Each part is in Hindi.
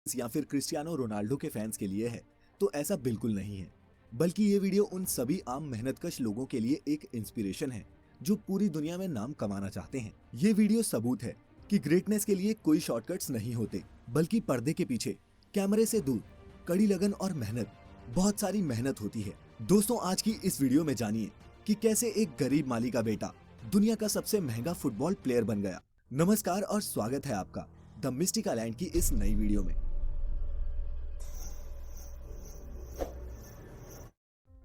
या फिर क्रिस्टियानो रोनाल्डो के फैंस के लिए है, तो ऐसा बिल्कुल नहीं है। बल्कि ये वीडियो उन सभी आम मेहनतकश लोगों के लिए एक इंस्पिरेशन है जो पूरी दुनिया में नाम कमाना चाहते हैं। ये वीडियो सबूत है कि ग्रेटनेस के लिए कोई शॉर्टकट्स नहीं होते, बल्कि पर्दे के पीछे कैमरे से दूर कड़ी लगन और मेहनत, बहुत सारी मेहनत होती है। दोस्तों, आज की इस वीडियो में जानिए कि कैसे एक गरीब माली का बेटा दुनिया का सबसे महंगा फुटबॉल प्लेयर बन गया। नमस्कार और स्वागत है आपका द मिस्टिका लैंड की इस नई वीडियो में।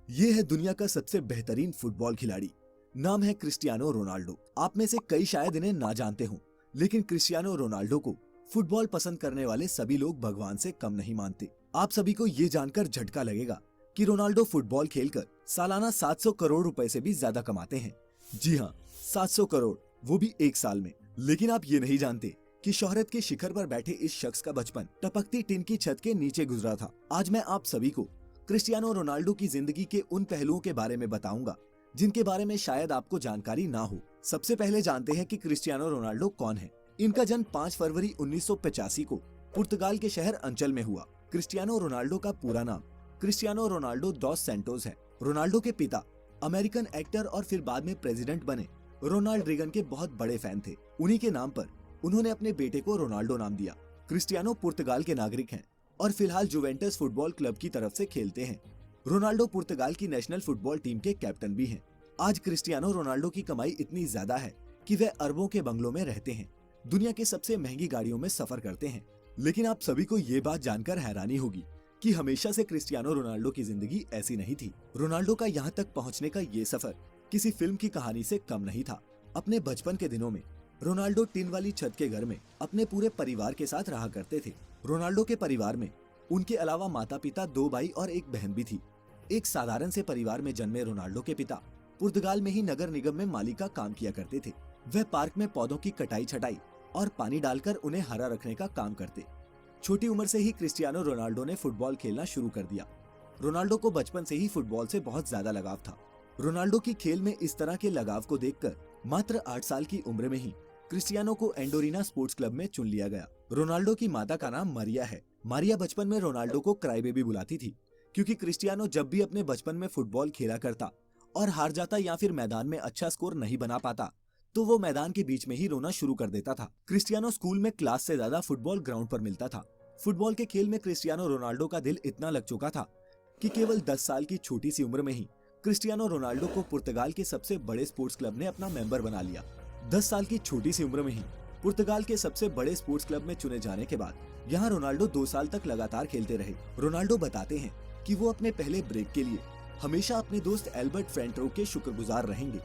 ये है दुनिया का सबसे बेहतरीन फुटबॉल खिलाड़ी, नाम है क्रिस्टियानो रोनाल्डो। आप में से कई शायद इन्हें ना जानते हों, लेकिन क्रिस्टियानो रोनाल्डो को फुटबॉल पसंद करने वाले सभी लोग भगवान से कम नहीं मानते। आप सभी को ये जानकर झटका लगेगा कि रोनाल्डो फुटबॉल खेलकर सालाना 700 करोड़ रुपए से भी ज्यादा कमाते हैं। जी हाँ, 700 करोड़, वो भी एक साल में। लेकिन आप ये नहीं जानते कि शोहरत के शिखर पर बैठे इस शख्स का बचपन टपकती टिन की छत के नीचे गुजरा था। आज मैं आप सभी को क्रिस्टियानो रोनाल्डो की जिंदगी के उन पहलुओं के बारे में बताऊंगा जिनके बारे में शायद आपको जानकारी ना हो। सबसे पहले जानते हैं कि क्रिस्टियानो रोनाल्डो कौन है। इनका जन्म 5 फरवरी 1985 को पुर्तगाल के शहर अंचल में हुआ। क्रिस्टियानो रोनाल्डो का पूरा नाम क्रिस्टियानो रोनाल्डो डॉस सैंटोस है। रोनाल्डो के पिता अमेरिकन एक्टर और फिर बाद में प्रेसिडेंट बने रोनाल्ड रीगन के बहुत बड़े फैन थे। उन्हीं के नाम पर उन्होंने अपने बेटे को रोनाल्डो नाम दिया। क्रिस्टियानो पुर्तगाल के नागरिक हैं और फिलहाल जुवेंटस फुटबॉल क्लब की तरफ से खेलते हैं। रोनाल्डो पुर्तगाल की नेशनल फुटबॉल टीम के कैप्टन भी हैं। आज क्रिस्टियानो रोनाल्डो की कमाई इतनी ज्यादा है कि वे अरबों के बंगलों में रहते हैं, दुनिया के सबसे महंगी गाड़ियों में सफर करते हैं। लेकिन आप सभी को ये बात जानकर हैरानी होगी कि हमेशा से क्रिस्टियानो रोनाल्डो की जिंदगी ऐसी नहीं थी। रोनाल्डो का यहाँ तक पहुँचने का ये सफर किसी फिल्म की कहानी से कम नहीं था। अपने बचपन के दिनों में रोनाल्डो टिन वाली छत के घर में अपने पूरे परिवार के साथ रहा करते थे। रोनाल्डो के परिवार में उनके अलावा माता पिता, 2 भाई और एक बहन भी थी। एक साधारण से परिवार में जन्मे रोनाल्डो के पिता पुर्तगाल में ही नगर निगम में माली का काम किया करते थे। वह पार्क में पौधों की कटाई छटाई और पानी डालकर उन्हें हरा रखने का काम करते। छोटी उम्र से ही क्रिस्टियानो रोनाल्डो ने फुटबॉल खेलना शुरू कर दिया। रोनाल्डो को बचपन से ही फुटबॉल से बहुत ज्यादा लगाव था। रोनाल्डो की खेल में इस तरह के लगाव को देखकर मात्र 8 साल की उम्र में ही क्रिस्टियानो को एंडोरिना स्पोर्ट्स क्लब में चुन लिया गया। रोनाल्डो की माता का नाम मारिया है। मारिया बचपन में रोनाल्डो को क्राई बेबी बुलाती थी, क्योंकि क्रिस्टियानो जब भी अपने बचपन में फुटबॉल खेला करता और हार जाता या फिर मैदान में अच्छा स्कोर नहीं बना पाता, तो वो मैदान के बीच में ही रोना शुरू कर देता था। क्रिस्टियानो स्कूल में क्लास से ज्यादा फुटबॉल ग्राउंड पर मिलता था। फुटबॉल के खेल में क्रिस्टियानो रोनाल्डो का दिल इतना लग चुका था कि केवल 10 साल की छोटी सी उम्र में ही क्रिस्टियानो रोनाल्डो को पुर्तगाल के सबसे बड़े स्पोर्ट्स क्लब ने अपना मेंबर बना लिया। 10 साल की छोटी सी उम्र में ही पुर्तगाल के सबसे बड़े स्पोर्ट्स क्लब में चुने जाने के बाद यहाँ रोनाल्डो 2 साल तक लगातार खेलते रहे। रोनाल्डो बताते हैं कि वो अपने पहले ब्रेक के लिए हमेशा अपने दोस्त एल्बर्ट फ्रेंटरो के शुक्रगुजार रहेंगे।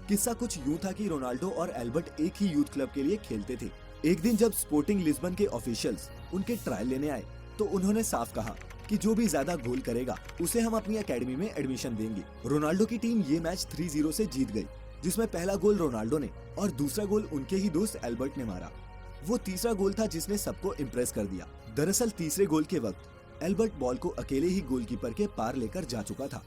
किस्सा कुछ यूँ था कि रोनाल्डो और एल्बर्ट एक ही यूथ क्लब के लिए खेलते थे। एक दिन जब स्पोर्टिंग लिस्बन के ऑफिशियल्स उनके ट्रायल लेने आए, तो उन्होंने साफ कहा कि जो भी ज्यादा गोल करेगा उसे हम अपनी एकेडमी में एडमिशन देंगे। रोनाल्डो की टीम ये मैच 3-0 से जीत गई, जिसमें पहला गोल रोनाल्डो ने और दूसरा गोल उनके ही दोस्त एल्बर्ट ने मारा। वो तीसरा गोल था जिसने सबको इम्प्रेस कर दिया। दरअसल तीसरे गोल के वक्त एल्बर्ट बॉल को अकेले ही गोलकीपर के पार लेकर जा चुका था।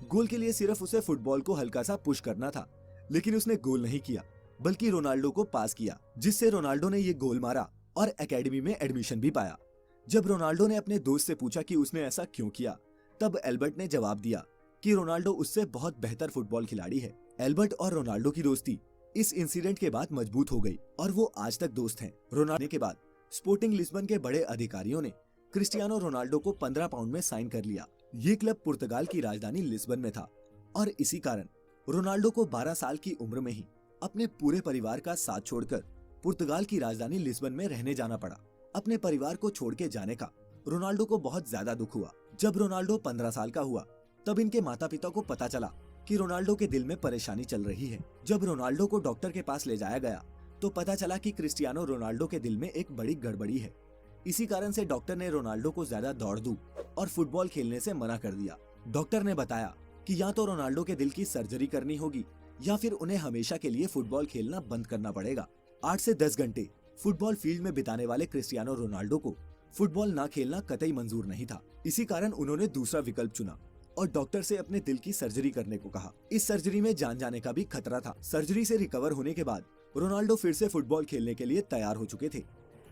गोल के लिए सिर्फ उसे फुटबॉल को हल्का सा पुश करना था, लेकिन उसने गोल नहीं किया, बल्कि रोनाल्डो को पास किया, जिससे रोनाल्डो ने ये गोल मारा और एकेडमी में एडमिशन भी पाया। जब रोनाल्डो ने अपने दोस्त से पूछा कि उसने ऐसा क्यों किया, तब एल्बर्ट ने जवाब दिया कि रोनाल्डो उससे बहुत बेहतर फुटबॉल खिलाड़ी है। एल्बर्ट और रोनाल्डो की दोस्ती इस इंसिडेंट के बाद मजबूत हो गई और वो आज तक दोस्त हैं। रोनाल्डो के बाद स्पोर्टिंग लिस्बन के बड़े अधिकारियों ने क्रिस्टियानो रोनाल्डो को 15 पाउंड में साइन कर लिया। ये क्लब पुर्तगाल की राजधानी लिस्बन में था और इसी कारण रोनाल्डो को 12 साल की उम्र में ही अपने पूरे परिवार का साथ छोड़कर पुर्तगाल की राजधानी लिस्बन में रहने जाना पड़ा। अपने परिवार को छोड़ के जाने का रोनाल्डो को बहुत ज्यादा दुख हुआ। जब रोनाल्डो 15 साल का हुआ, तब इनके माता पिता को पता चला कि रोनाल्डो के दिल में परेशानी चल रही है। जब रोनाल्डो को डॉक्टर के पास ले जाया गया, तो पता चला कि क्रिस्टियानो रोनाल्डो के दिल में एक बड़ी गड़बड़ी है। इसी कारण से डॉक्टर ने रोनाल्डो को ज्यादा दौड़ धूप और फुटबॉल खेलने से मना कर दिया। डॉक्टर ने बताया कि या तो रोनाल्डो के दिल की सर्जरी करनी होगी या फिर उन्हें हमेशा के लिए फुटबॉल खेलना बंद करना पड़ेगा। 8 से 10 घंटे फुटबॉल फील्ड में बिताने वाले क्रिस्टियानो रोनाल्डो को फुटबॉल ना खेलना कतई मंजूर नहीं था। इसी कारण उन्होंने दूसरा विकल्प चुना और डॉक्टर से अपने दिल की सर्जरी करने को कहा। इस सर्जरी में जान जाने का भी खतरा था। सर्जरी से रिकवर होने के बाद रोनाल्डो फिर से फुटबॉल खेलने के लिए तैयार हो चुके थे।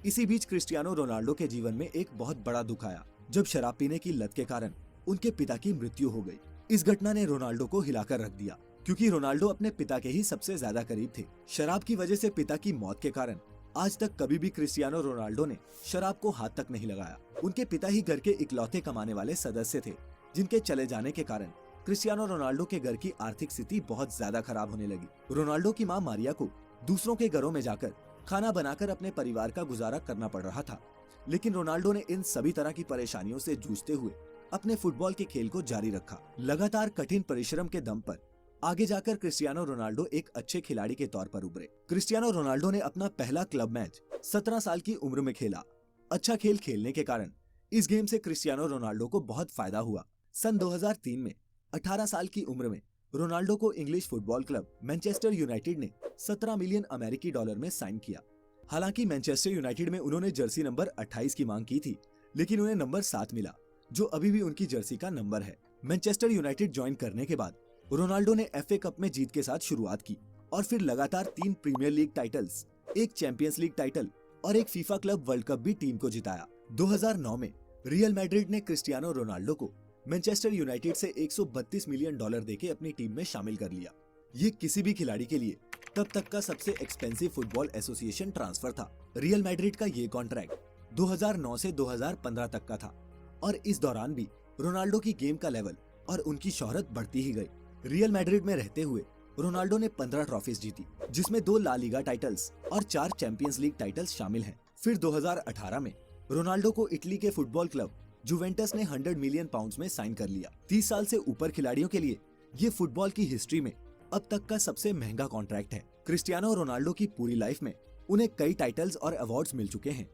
इसी बीच क्रिस्टियानो रोनाल्डो के जीवन में एक बहुत बड़ा दुख आया जब शराब पीने की लत के कारण उनके पिता की मृत्यु हो गई। इस घटना ने रोनाल्डो को हिलाकर रख दिया, क्योंकि रोनाल्डो अपने पिता के ही सबसे ज्यादा करीब थे। शराब की वजह से पिता की मौत के कारण आज तक कभी भी क्रिस्टियानो रोनाल्डो ने शराब को हाथ तक नहीं लगाया। उनके पिता ही घर के इकलौते कमाने वाले सदस्य थे, जिनके चले जाने के कारण क्रिस्टियानो रोनाल्डो के घर की आर्थिक स्थिति बहुत ज्यादा खराब होने लगी। रोनाल्डो की मां मारिया को दूसरों के घरों में जाकर खाना बनाकर अपने परिवार का गुजारा करना पड़ रहा था, लेकिन रोनाल्डो ने इन सभी तरह की परेशानियों से जूझते हुए अपने फुटबॉल के खेल को जारी रखा। लगातार कठिन परिश्रम के दम पर आगे जाकर क्रिस्टियानो रोनाल्डो एक अच्छे खिलाड़ी के तौर पर उभरे। क्रिस्टियानो रोनाल्डो ने अपना पहला क्लब मैच 17 साल की उम्र में खेला। अच्छा खेल खेलने के कारण इस गेम से क्रिस्टियानो रोनाल्डो को बहुत फायदा हुआ। सन 2003 में 18 साल की उम्र में रोनाल्डो को English football club Manchester United ने 17 मिलियन अमेरिकी डॉलर में साइन किया। हालांकि मैनचेस्टर यूनाइटेड में उन्होंने जर्सी नंबर 28 की मांग की थी, लेकिन उन्हें नंबर 7 मिला, जो अभी भी उनकी जर्सी का नंबर है। मैनचेस्टर यूनाइटेड ज्वाइन करने के बाद रोनाल्डो ने FA कप में जीत के साथ शुरुआत की और फिर लगातार 3 प्रीमियर लीग टाइटल्स, एक चैंपियंस लीग टाइटल और एक फीफा क्लब वर्ल्ड कप भी टीम को जिताया। 2009 में रियल मैड्रिड ने क्रिस्टियानो रोनाल्डो को मैनचेस्टर यूनाइटेड से 132 मिलियन डॉलर देके अपनी टीम में शामिल कर लिया। ये किसी भी खिलाड़ी के लिए तब तक का सबसे एक्सपेंसिव फुटबॉल एसोसिएशन ट्रांसफर था। रियल मैड्रिड का ये कॉन्ट्रैक्ट 2009 से 2015 तक का था और इस दौरान भी रोनाल्डो की गेम का लेवल और उनकी शोहरत बढ़ती ही गई। रियल मैड्रिड में रहते हुए रोनाल्डो ने 15 ट्रॉफीज जीती, जिसमें 2 ला लीगा टाइटल्स और 4 चैंपियंस लीग टाइटल्स शामिल हैं। फिर 2018 में रोनाल्डो को इटली के फुटबॉल क्लब जुवेंटस ने 100 मिलियन पाउंड्स में साइन कर लिया। 30 साल से ऊपर खिलाड़ियों के लिए ये फुटबॉल की हिस्ट्री में अब तक का सबसे महंगा कॉन्ट्रैक्ट है। क्रिस्टियानो रोनाल्डो की पूरी लाइफ में उन्हें कई टाइटल्स और अवार्ड्स मिल चुके हैं।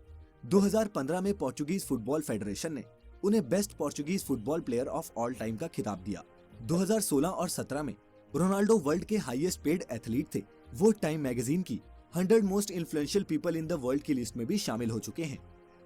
2015 में पोर्चुगीज फुटबॉल फेडरेशन ने उन्हें best Portuguese football player of all time का खिताब दिया। 2016 और 17 में रोनाल्डो वर्ल्ड के हाईएस्ट पेड एथलीट थे। वो टाइम मैगजीन की 100 most influential people in the world की लिस्ट में भी शामिल हो चुके हैं।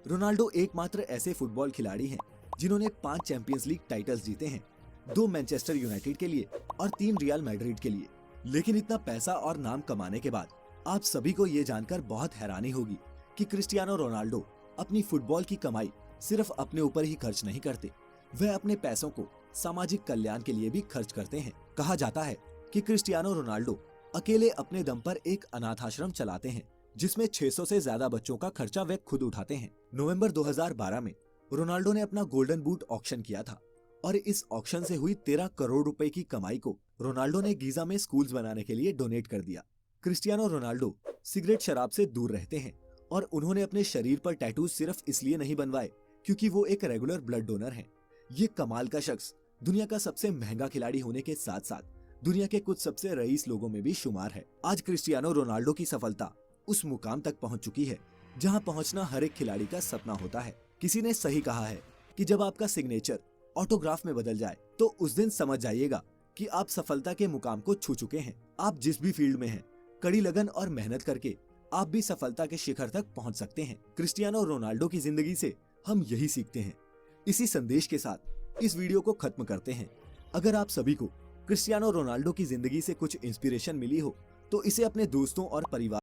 रोनाल्डो एकमात्र ऐसे फुटबॉल खिलाड़ी हैं जिन्होंने 5 चैंपियंस लीग टाइटल्स जीते हैं, 2 मैनचेस्टर यूनाइटेड के लिए और 3 रियल मैड्रिड के लिए। लेकिन इतना पैसा और नाम कमाने के बाद आप सभी को ये जानकर बहुत हैरानी होगी कि क्रिस्टियानो रोनाल्डो अपनी फुटबॉल की कमाई सिर्फ अपने ऊपर ही खर्च नहीं करते, वह अपने पैसों को सामाजिक कल्याण के लिए भी खर्च करते हैं। कहा जाता है कि क्रिस्टियानो रोनाल्डो अकेले अपने दम पर एक अनाथ आश्रम चलाते हैं, जिसमें 600 से ज्यादा बच्चों का खर्चा वे खुद उठाते हैं। नवंबर 2012 में रोनाल्डो ने अपना गोल्डन बूट ऑक्शन किया था और इस ऑक्शन से हुई 13 करोड़ रुपए की कमाई को रोनाल्डो ने गीजा में स्कूल्स बनाने के लिए डोनेट कर दिया। क्रिस्टियानो रोनाल्डो सिगरेट शराब से दूर रहते हैं और उन्होंने अपने शरीर पर टैटूज सिर्फ इसलिए नहीं बनवाए क्योंकि वो एक रेगुलर ब्लड डोनर हैं। ये कमाल का शख्स दुनिया का सबसे महंगा खिलाड़ी होने के साथ साथ दुनिया के कुछ सबसे रईस लोगों में भी शुमार है। आज क्रिस्टियानो रोनाल्डो की सफलता उस मुकाम तक पहुंच चुकी है जहां पहुंचना हर एक खिलाड़ी का सपना होता है। किसी ने सही कहा है कि जब आपका सिग्नेचर ऑटोग्राफ में बदल जाए तो उस दिन समझ जाइएगा कि आप सफलता के मुकाम को छू चुके हैं। आप जिस भी फील्ड में हैं, कड़ी लगन और मेहनत करके आप भी सफलता के शिखर तक पहुंच सकते हैं। क्रिस्टियानो रोनाल्डो की जिंदगी से हम यही सीखते हैं। इसी संदेश के साथ इस वीडियो को खत्म करते हैं। अगर आप सभी को क्रिस्टियानो रोनाल्डो की जिंदगी से कुछ इंस्पिरेशन मिली हो तो इसे अपने दोस्तों और परिवार